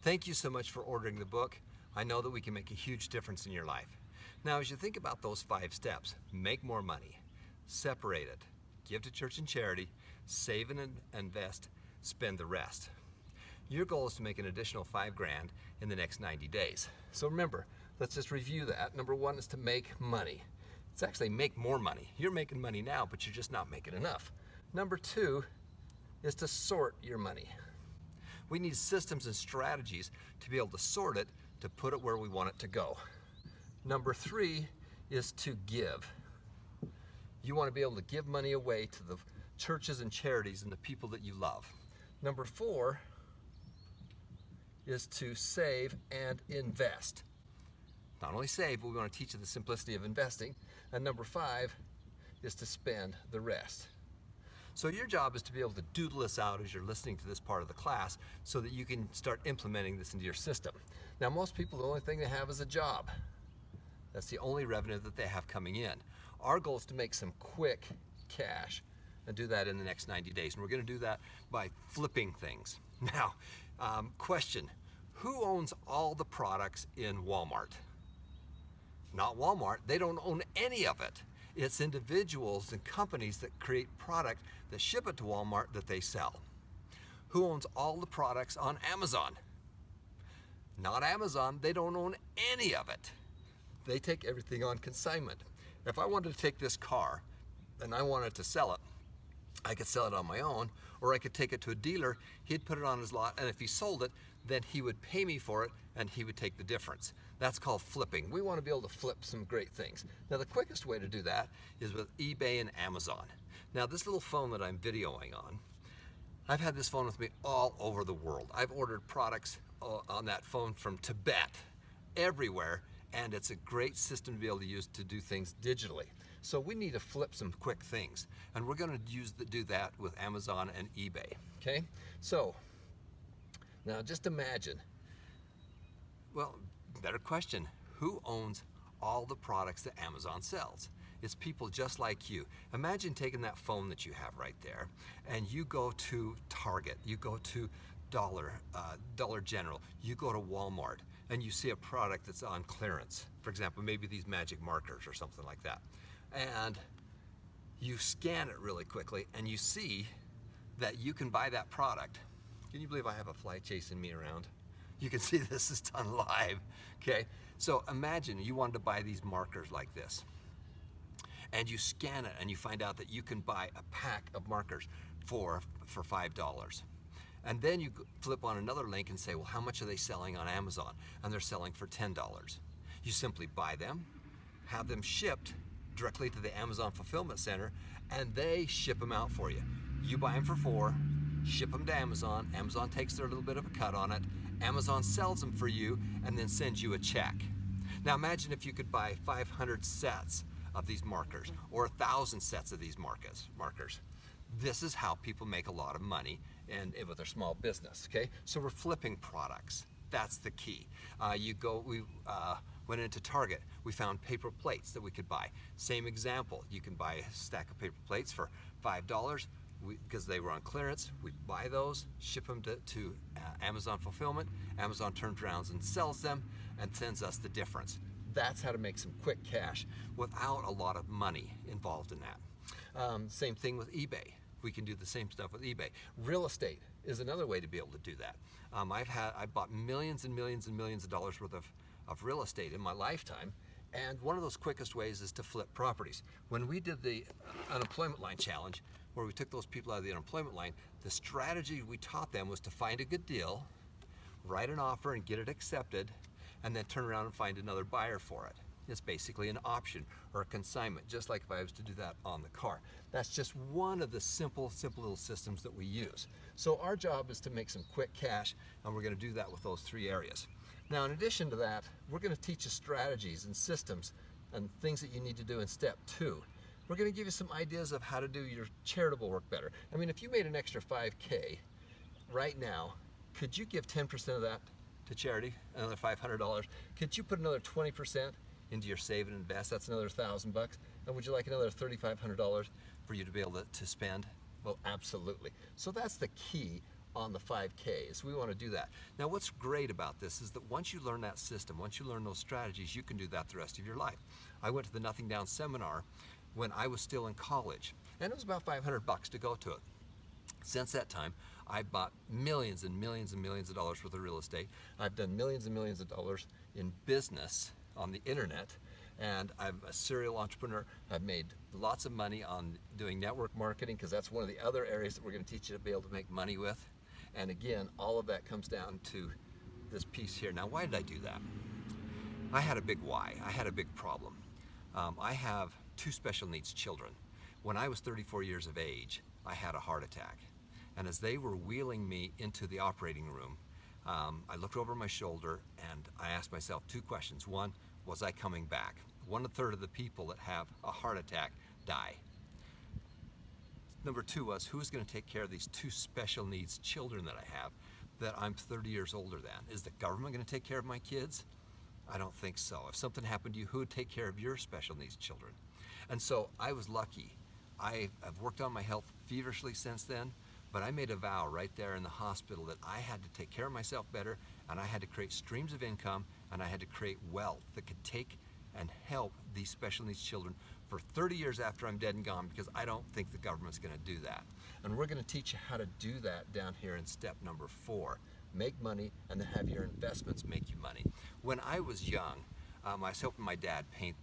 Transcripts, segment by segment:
Thank you so much for ordering the book. I know that we can make a huge difference in your life. Now, as you think about those 5 steps, make more money, separate it, give to church and charity, save and invest, spend the rest. Your goal is to make an additional $5,000 in the next 90 days. So remember, let's just review that. Number 1 is to make money. It's actually make more money. You're making money now, but you're just not making enough. Number 2 is to sort your money. We need systems and strategies to be able to sort it, to put it where we want it to go. Number 3 is to give. You want to be able to give money away to the churches and charities and the people that you love. Number 4 is to save and invest. Not only save, but we want to teach you the simplicity of investing. And number 5 is to spend the rest. So your job is to be able to doodle this out as you're listening to this part of the class so that you can start implementing this into your system. Now, most people, the only thing they have is a job. That's the only revenue that they have coming in. Our goal is to make some quick cash and do that in the next 90 days. And we're going to do that by flipping things. Now, question, who owns all the products in Walmart? Not Walmart. They don't own any of it. It's individuals and companies that create product that ship it to Walmart that they sell. Who owns all the products on Amazon? Not Amazon. They don't own any of it. They take everything on consignment. If I wanted to take this car and I wanted to sell it, I could sell it on my own, or I could take it to a dealer, he'd put it on his lot, and if he sold it, then he would pay me for it and he would take the difference. That's called flipping. We want to be able to flip some great things. Now, the quickest way to do that is with eBay and Amazon. Now, this little phone that I'm videoing on, I've had this phone with me all over the world. I've ordered products on that phone from Tibet, everywhere, and it's a great system to be able to use to do things digitally. So we need to flip some quick things, and we're going to do that with Amazon and eBay. Okay, so now just imagine, well, better question, who owns all the products that Amazon sells? It's people just like you. Imagine taking that phone that you have right there, and you go to Target, you go to Dollar General, you go to Walmart, and you see a product that's on clearance. For example, maybe these magic markers or something like that. And you scan it really quickly, and you see that you can buy that product. Can you believe I have a fly chasing me around? You can see this is done live, okay? So imagine you wanted to buy these markers like this, and you scan it, and you find out that you can buy a pack of markers for $5. And then you flip on another link and say, well, how much are they selling on Amazon? And they're selling for $10. You simply buy them, have them shipped directly to the Amazon Fulfillment Center, and they ship them out for you. You buy them for $4, ship them to Amazon. Amazon takes their little bit of a cut on it. Amazon sells them for you and then sends you a check. Now imagine if you could buy 500 sets of these markers or 1,000 sets of these markers. This is how people make a lot of money and with their small business, okay? So we're flipping products. That's the key. We went into Target. We found paper plates that we could buy. Same example. You can buy a stack of paper plates for $5 because they were on clearance. We buy those, ship them to Amazon Fulfillment. Amazon turns around and sells them and sends us the difference. That's how to make some quick cash without a lot of money involved in that. Same thing with eBay. We can do the same stuff with eBay. Real estate is another way to be able to do that. I bought millions and millions and millions of dollars worth of real estate in my lifetime, and one of those quickest ways is to flip properties. When we did the unemployment line challenge, where we took those people out of the unemployment line, the strategy we taught them was to find a good deal, write an offer and get it accepted, and then turn around and find another buyer for it. It's basically an option or a consignment, just like if I was to do that on the car. That's just one of the simple little systems that we use. So our job is to make some quick cash, and we're going to do that with those 3 areas. Now, in addition to that, we're going to teach you strategies and systems and things that you need to do in step 2. We're going to give you some ideas of how to do your charitable work better. I mean, if you made an extra $5K right now, could you give 10% of that to charity, another $500? Could you put another 20% into your save and invest? That's another $1,000. And would you like another $3,500 for you to be able to spend? Well, absolutely. So that's the key. on the 5Ks. We want to do that. Now, what's great about this is that once you learn that system, once you learn those strategies, you can do that the rest of your life. I went to the Nothing Down seminar when I was still in college, and it was about $500 to go to it. Since that time, I bought millions and millions and millions of dollars worth of real estate. I've done millions and millions of dollars in business on the internet, and I'm a serial entrepreneur. I've made lots of money on doing network marketing, because that's one of the other areas that we're going to teach you to be able to make money with. And again, all of that comes down to this piece here. Now, why did I do that? I had a big why. I had a big problem. I have 2 special needs children. When I was 34 years of age, I had a heart attack. And as they were wheeling me into the operating room, I looked over my shoulder and I asked myself 2 questions. One, was I coming back? 1/3 of the people that have a heart attack die. Number 2 was, who's going to take care of these 2 special needs children that I have that I'm 30 years older than? Is the government going to take care of my kids? I don't think so. If something happened to you, who would take care of your special needs children? And so I was lucky. I've worked on my health feverishly since then, but I made a vow right there in the hospital that I had to take care of myself better, and I had to create streams of income, and I had to create wealth that could take and help these special needs children for 30 years after I'm dead and gone, because I don't think the government's going to do that. And we're going to teach you how to do that down here in step number 4. Make money and then have your investments make you money. When I was young, I was helping my dad paint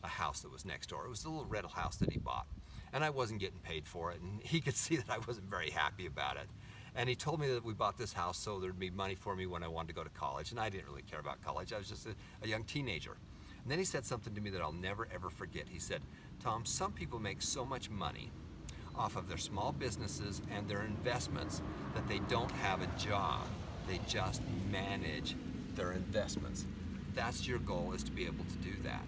a house that was next door. It was a little rental house that he bought, and I wasn't getting paid for it, and he could see that I wasn't very happy about it. And he told me that we bought this house so there'd be money for me when I wanted to go to college, and I didn't really care about college. I was just a young teenager. And then he said something to me that I'll never ever forget. He said, Tom, some people make so much money off of their small businesses and their investments that they don't have a job. They just manage their investments. That's your goal, is to be able to do that.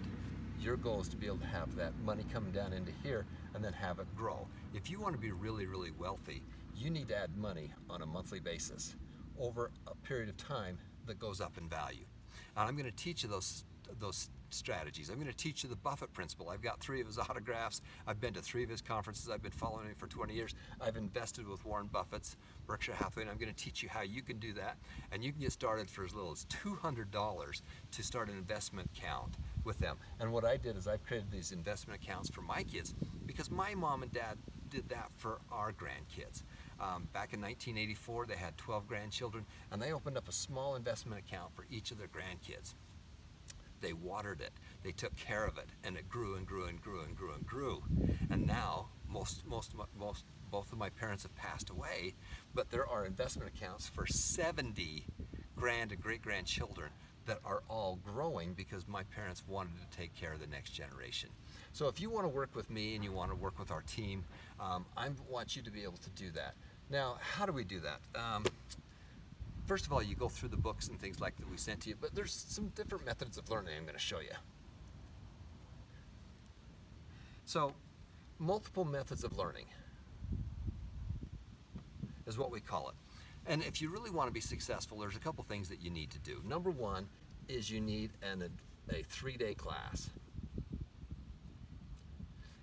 Your goal is to be able to have that money coming down into here and then have it grow. If you want to be really, really wealthy, you need to add money on a monthly basis over a period of time that goes up in value. And I'm going to teach you those strategies. I'm going to teach you the Buffett principle. I've got 3 of his autographs. I've been to 3 of his conferences. I've been following him for 20 years. I've invested with Warren Buffett's Berkshire Hathaway, and I'm going to teach you how you can do that. And you can get started for as little as $200 to start an investment account with them. And what I did is I've created these investment accounts for my kids, because my mom and dad did that for our grandkids. Back in 1984, they had 12 grandchildren, and they opened up a small investment account for each of their grandkids. They watered it, they took care of it, and it grew and grew and grew and grew and grew. And now, both of my parents have passed away, but there are investment accounts for 70 grand and great-grandchildren that are all growing because my parents wanted to take care of the next generation. So if you want to work with me and you want to work with our team, I want you to be able to do that. Now, how do we do that? First of all, you go through the books and things like that we sent to you, but there's some different methods of learning I'm going to show you. So, multiple methods of learning is what we call it. And if you really want to be successful, there's a couple things that you need to do. Number 1 is you need a 3-day class.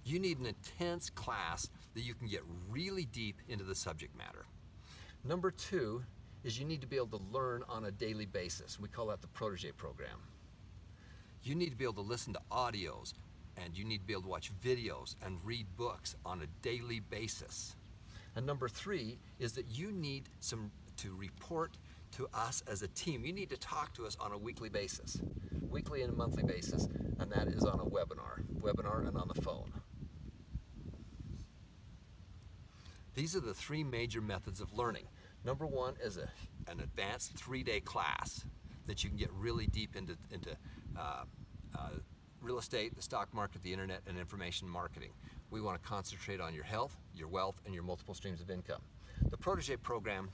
You need an intense class that you can get really deep into the subject matter. Number 2 is you need to be able to learn on a daily basis. We call that the Protege program. You need to be able to listen to audios, and you need to be able to watch videos and read books on a daily basis. And number 3 is that you need to report to us as a team. You need to talk to us on a weekly basis, weekly and monthly basis, and that is on a webinar and on the phone. These are the 3 major methods of learning. Number 1 is an advanced 3-day class that you can get really deep into real estate, the stock market, the internet, and information marketing. We want to concentrate on your health, your wealth, and your multiple streams of income. The Protege program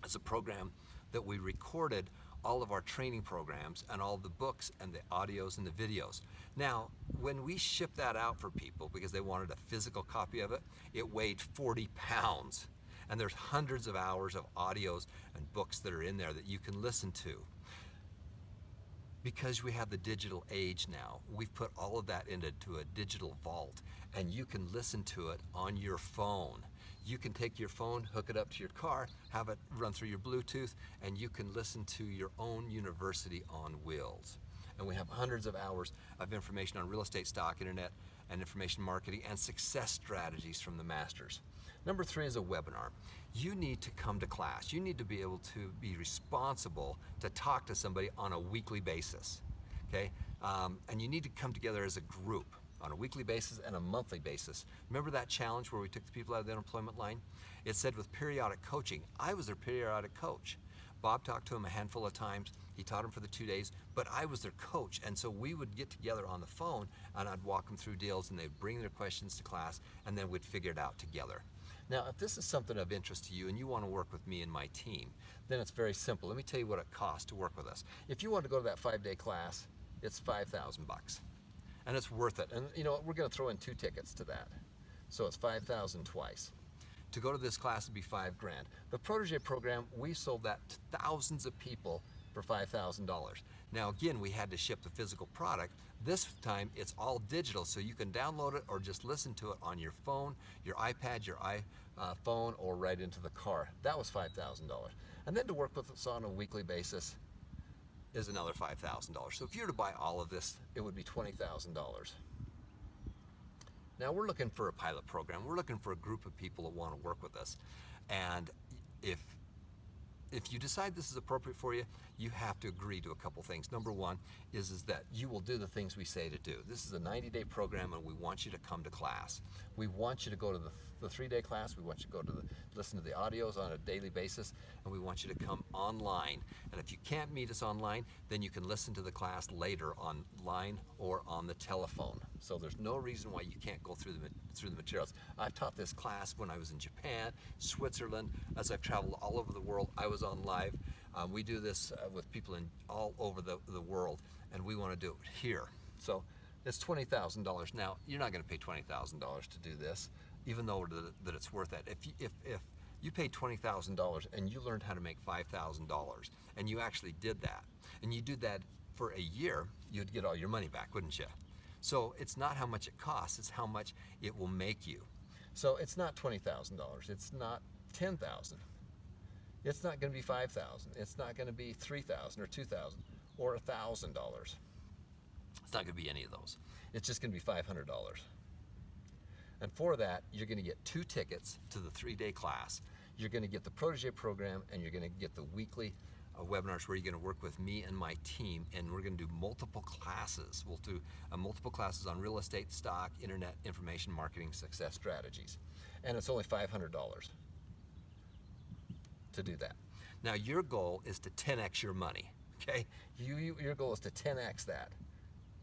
is a program that we recorded all of our training programs and all the books and the audios and the videos. Now, when we shipped that out for people because they wanted a physical copy of it, it weighed 40 pounds. And there's hundreds of hours of audios and books that are in there that you can listen to. Because we have the digital age now, we've put all of that into a digital vault, and you can listen to it on your phone. You can take your phone, hook it up to your car, have it run through your Bluetooth, and you can listen to your own university on wheels. And we have hundreds of hours of information on real estate, stock, internet, and information marketing, and success strategies from the masters. Number 3 is a webinar. You need to come to class. You need to be able to be responsible to talk to somebody on a weekly basis, okay? And you need to come together as a group on a weekly basis and a monthly basis. Remember that challenge where we took the people out of the unemployment line? It said with periodic coaching. I was their periodic coach. Bob talked to him a handful of times. He taught him for the 2 days, but I was their coach. And so we would get together on the phone and I'd walk them through deals and they'd bring their questions to class and then we'd figure it out together. Now, if this is something of interest to you and you want to work with me and my team, then it's very simple. Let me tell you what it costs to work with us. If you want to go to that 5-day class, it's $5,000 bucks. And it's worth it. And you know what, we're going to throw in 2 tickets to that. So it's $5,000 twice. To go to this class would be $5,000. The Protege program, we sold that to thousands of people for $5,000. Now again, we had to ship the physical product. This time it's all digital, so you can download it or just listen to it on your phone, your iPad, your iPhone, or right into the car. That was $5,000. And then to work with us on a weekly basis is another $5,000. So if you were to buy all of this, it would be $20,000. Now we're looking for a pilot program. We're looking for a group of people that want to work with us. And if you decide this is appropriate for you, you have to agree to a couple things. Number 1 is that you will do the things we say to do. This is a 90-day program and we want you to come to class. We want you to go to the 3-day class. We want you to go to listen to the audios on a daily basis, and we want you to come online. And if you can't meet us online, then you can listen to the class later online or on the telephone. So there's no reason why you can't go through the materials. I've taught this class when I was in Japan, Switzerland. As I've traveled all over the world, I was on live. We do this with people in all over the world, and we want to do it here. So it's $20,000. Now, you're not going to pay $20,000 to do this, even though that it's worth it. If you paid $20,000 and you learned how to make $5,000, and you actually did that, and you did that for a year, you'd get all your money back, wouldn't you? So it's not how much it costs, it's how much it will make you. So it's not $20,000, it's not $10,000. It's not going to be $5,000. It's not going to be $3,000 or $2,000 or $1,000. It's not going to be any of those. It's just going to be $500. And for that, you're going to get 2 tickets to the 3-day class. You're going to get the Protege program, and you're going to get the weekly webinars where you're going to work with me and my team, and we're going to do multiple classes. We'll do multiple classes on real estate, stock, internet, information marketing, success strategies. And it's only $500 to do that. Now your goal is to 10x your money, okay? Your goal is to 10x that.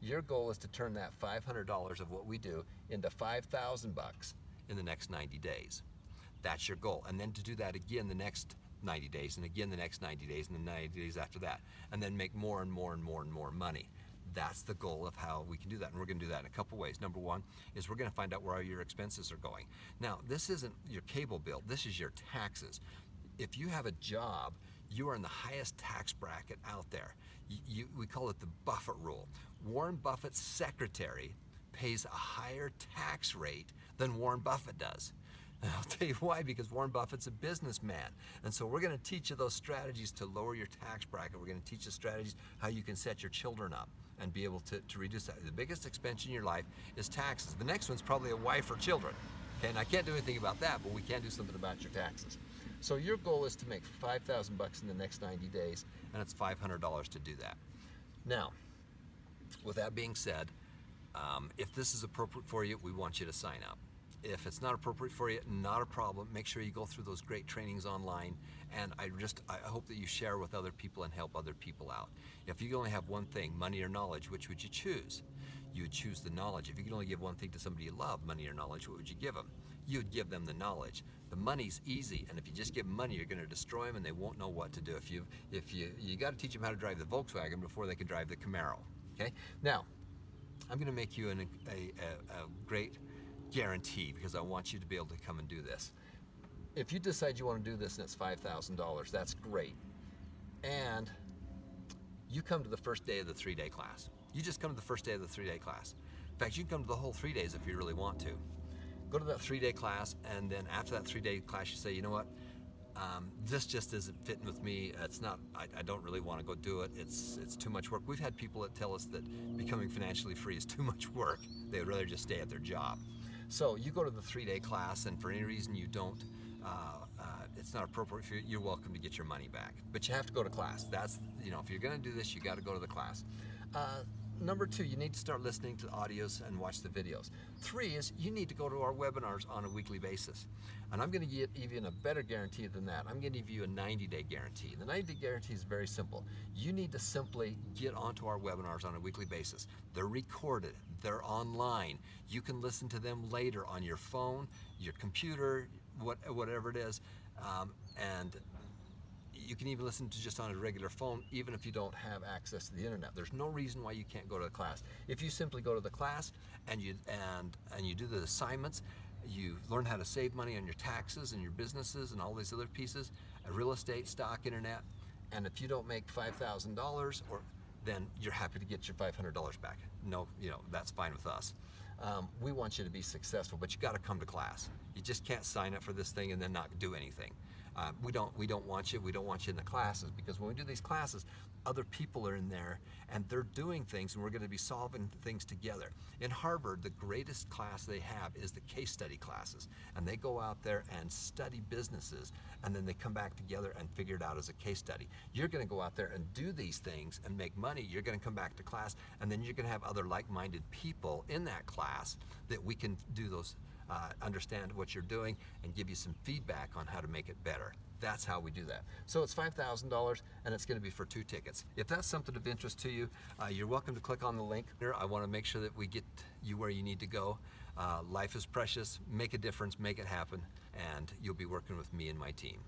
Your goal is to turn that $500 of what we do into $5,000 bucks in the next 90 days. That's your goal. And then to do that again the next 90 days, and again the next 90 days, and the 90 days after that, and then make more and more and more and more money. That's the goal of how we can do that, and we're going to do that in a couple ways. Number 1 is we're going to find out where all your expenses are going. Now, this isn't your cable bill. This is your taxes. If you have a job, you are in the highest tax bracket out there. We call it the Buffett rule. Warren Buffett's secretary pays a higher tax rate than Warren Buffett does. And I'll tell you why, because Warren Buffett's a businessman. And so we're going to teach you those strategies to lower your tax bracket. We're going to teach you strategies how you can set your children up and be able to reduce that. The biggest expense in your life is taxes. The next one's probably a wife or children. Okay, and I can't do anything about that, but we can do something about your taxes. So your goal is to make $5,000 bucks in the next 90 days, and it's $500 to do that. Now, with that being said, if this is appropriate for you, we want you to sign up. If it's not appropriate for you, not a problem. Make sure you go through those great trainings online, and I hope that you share with other people and help other people out. If you only have one thing, money or knowledge, which would you choose? You would choose the knowledge. If you could only give one thing to somebody you love, money or knowledge, what would you give them? You would give them the knowledge. The money's easy, and if you just give them money, you're going to destroy them, and they won't know what to do. You got to teach them how to drive the Volkswagen before they can drive the Camaro. Okay. Now, I'm going to make you a great guarantee, because I want you to be able to come and do this. If you decide you want to do this and it's $5,000, that's great. And you come to the first day of the 3-day class. You just come to the first day of the 3-day class. In fact, you can come to the whole 3 days if you really want to. go to that 3-day class, and then after that 3-day class, you say, you know what? This just isn't fitting with me. It's not. I don't really want to go do it. It's too much work. We've had people that tell us that becoming financially free is too much work. They would rather just stay at their job. So you go to the 3-day class, and for any reason you don't, it's not appropriate for you, you're welcome to get your money back. But you have to go to class. That's, if you're going to do this, you got to go to the class. Number 2, you need to start listening to the audios and watch the videos. 3 is you need to go to our webinars on a weekly basis. And I'm going to give even a better guarantee than that. I'm going to give you a 90-day guarantee. The 90-day guarantee is very simple. You need to simply get onto our webinars on a weekly basis. They're recorded. They're online. You can listen to them later on your phone, your computer, whatever it is. And you can even listen to just on a regular phone, even if you don't have access to the internet. There's no reason why you can't go to the class. If you simply go to the class and you do the assignments, you learn how to save money on your taxes and your businesses and all these other pieces, real estate, stock, internet, and if you don't make $5,000, then you're happy to get your $500 back. No, that's fine with us. We want you to be successful, but you got to come to class. You just can't sign up for this thing and then not do anything. We don't want you. We don't want you in the classes, because when we do these classes, other people are in there and they're doing things, and we're going to be solving things together. In Harvard, the greatest class they have is the case study classes, and they go out there and study businesses, and then they come back together and figure it out as a case study. You're going to go out there and do these things and make money. You're going to come back to class, and then you're going to have other like-minded people in that class that we can do those. Understand what you're doing and give you some feedback on how to make it better. That's how we do that. So it's $5,000, and it's going to be for 2 tickets. If that's something of interest to you, you're welcome to click on the link here. I want to make sure that we get you where you need to go. Life is precious. Make a difference. Make it happen. And you'll be working with me and my team.